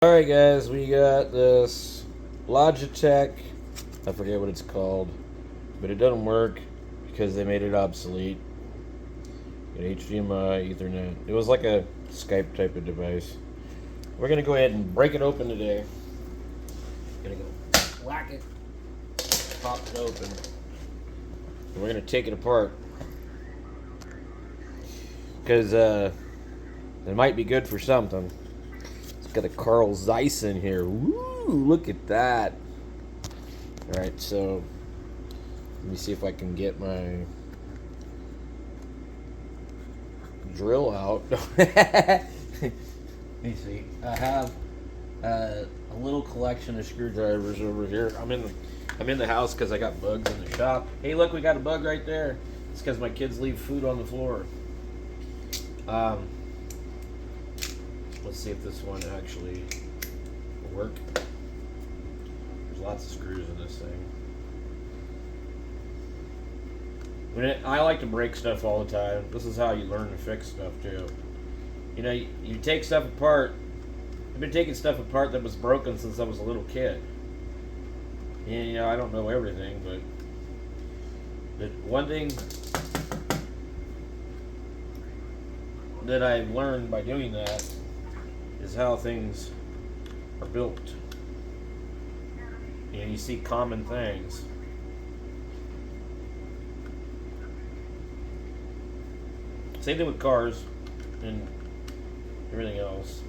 Alright guys, we got this Logitech, I forget what it's called, but it doesn't work because they made it obsolete. Got HDMI, Ethernet. It was like a Skype type of device. We're going to go ahead and break it open today. Gonna go whack it, pop it open, and we're going to take it apart. Because it might be good for something. Got a Carl Zeiss in here. Woo! Look at that. Alright, so let me see if I can get my drill out. Let me see. I have a little collection of screwdrivers over here. I'm in the house because I got bugs in the shop. Hey, look, we got a bug right there. It's because my kids leave food on the floor. Let's see if this one actually will work. There's lots of screws in this thing. I like to break stuff all the time. This is how you learn to fix stuff too. You know, you take stuff apart. I've been taking stuff apart that was broken since I was a little kid. And, you know, I don't know everything, but one thing that I've learned by doing that is how things are built. You know, you see common things. Same thing with cars and everything else.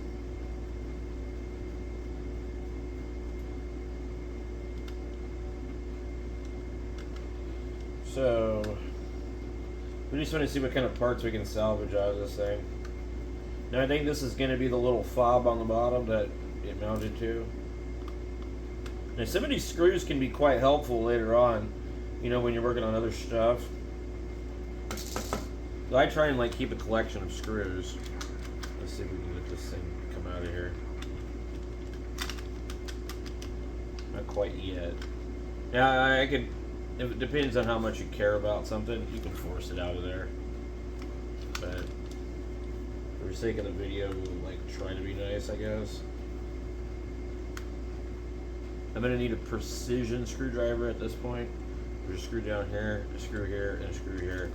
So, we just want to see what kind of parts we can salvage out of this thing. Now I think this is going to be the little fob on the bottom that it mounted to. Now some of these screws can be quite helpful later on, you know, when you're working on other stuff. So I try and like keep a collection of screws. Let's see if we can get this thing to come out of here. Not quite yet. Now I could, if it depends on how much you care about something, you can force it out of there. But for the sake of the video, we'll like try to be nice, I guess. I'm gonna need a precision screwdriver at this point. There's a screw down here, a screw here, and a screw here.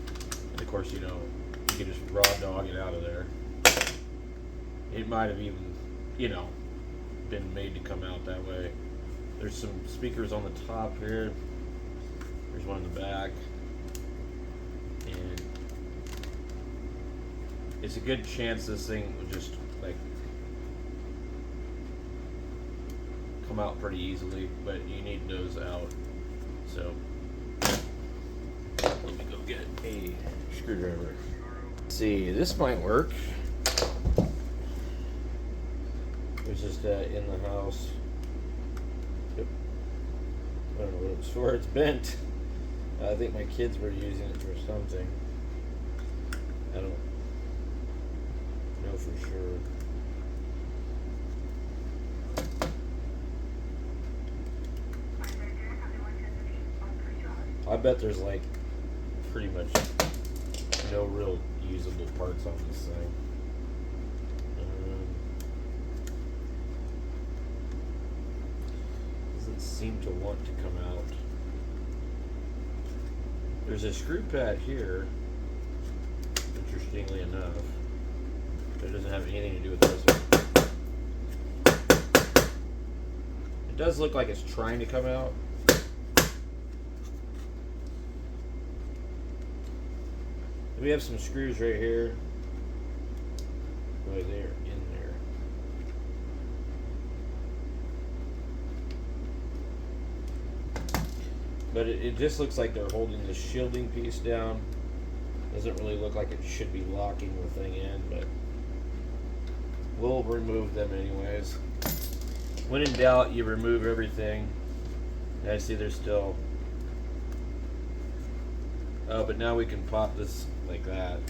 And of course, you know, you can just raw dog it out of there. It might have even, you know, been made to come out that way. There's some speakers on the top here. There's one in the back. And it's a good chance this thing will just like come out pretty easily, but you need those out. So let me go get a screwdriver. Let's see, this might work. There's just in the house. Yep. I don't know what it was for. It's bent. I think my kids were using it for something. I don't know for sure. I bet there's like pretty much no real usable parts on this thing. Doesn't seem to want to come out. There's a screw pad here, interestingly enough, but it doesn't have anything to do with this one. It does look like it's trying to come out. We have some screws right here, right there, in there. But it just looks like they're holding the shielding piece down. Doesn't really look like it should be locking the thing in, but we'll remove them anyways. When in doubt, you remove everything. And I see there's still... Oh, but now we can pop this like that.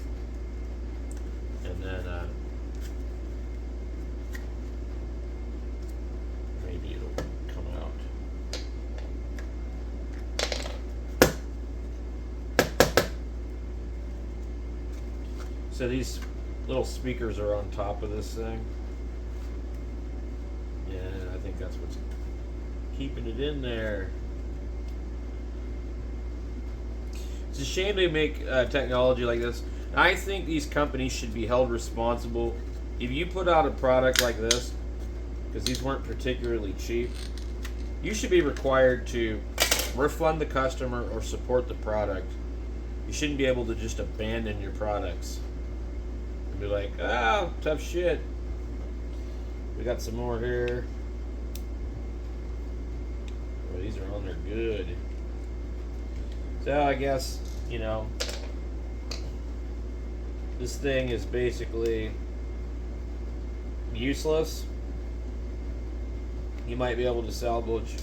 And then maybe it'll come out. So these little speakers are on top of this thing. that's what's keeping it in there. It's a shame they make technology like this. I think these companies should be held responsible. If you put out a product like this, because these weren't particularly cheap, you should be required to refund the customer or support the product. You shouldn't be able to just abandon your products and be like, oh, tough shit. We got some more here. Oh, these are on there good. So I guess, you know, this thing is basically useless. You might be able to salvage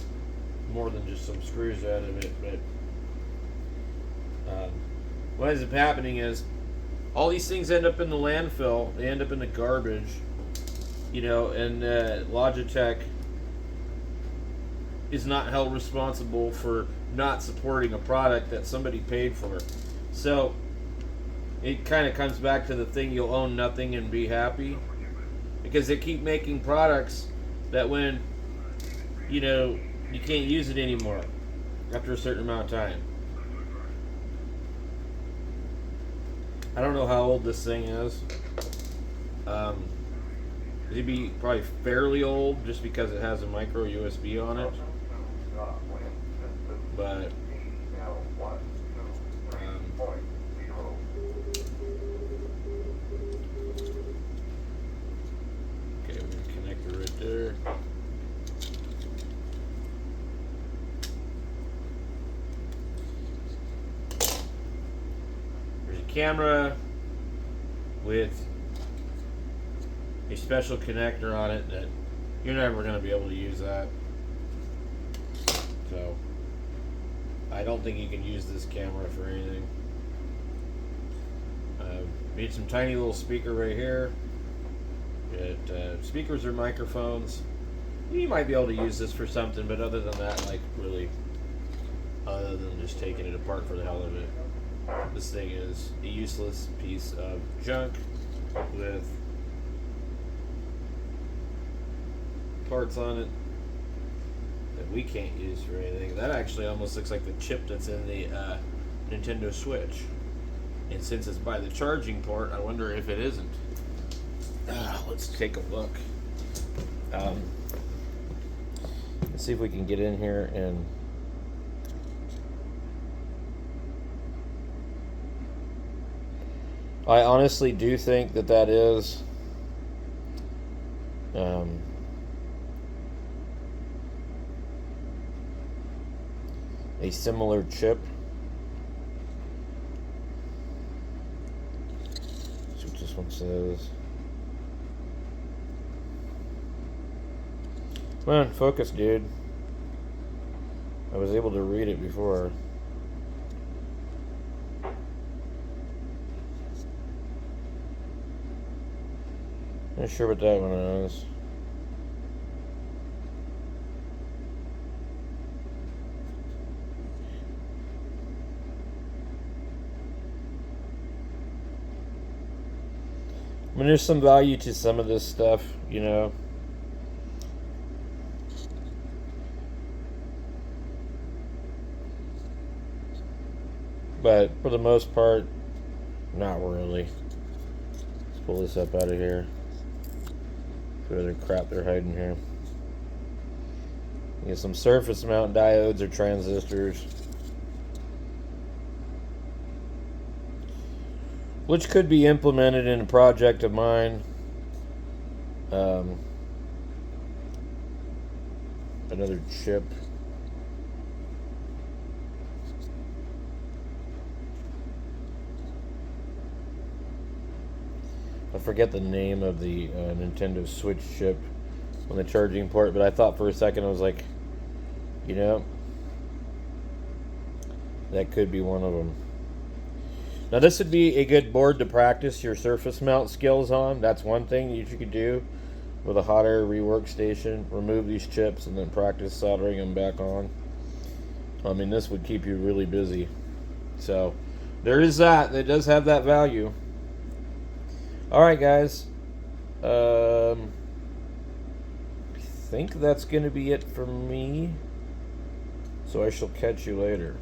more than just some screws out of it, but what ends up happening is all these things end up in the landfill. They end up in the garbage, you know, and Logitech is not held responsible for not supporting a product that somebody paid for. So it kind of comes back to the thing, you'll own nothing and be happy, because they keep making products that when, you know, you can't use it anymore after a certain amount of time. I don't know how old this thing is. It'd be probably fairly old just because it has a micro USB on it. But okay, we're gonna connect it right there. There's a camera with a special connector on it that you're never going to be able to use that. So I don't think you can use this camera for anything. Need some tiny little speaker right here. Speakers or microphones. You might be able to use this for something, but other than that, like really, other than just taking it apart for the hell of it, this thing is a useless piece of junk with parts on it that we can't use for anything. That actually almost looks like the chip that's in the Nintendo Switch. And since it's by the charging port, I wonder if it isn't. Let's take a look. Let's see if we can get in here and I honestly do think that that is a similar chip. Let's see what this one says. Come on, focus, dude. I was able to read it before. Not sure what that one is. I mean, there's some value to some of this stuff, you know. But for the most part, not really. Let's pull this up out of here. See what other crap they're hiding here. You get some surface mount diodes or transistors, which could be implemented in a project of mine. Another chip. I forget the name of the Nintendo Switch chip on the charging port, but I thought for a second, I was like, you know, that could be one of them. Now this would be a good board to practice your surface mount skills on. That's one thing you could do with a hot air rework station. Remove these chips and then practice soldering them back on. I mean, this would keep you really busy. So there is that. It does have that value. Alright guys, I think that's going to be it for me. So I shall catch you later.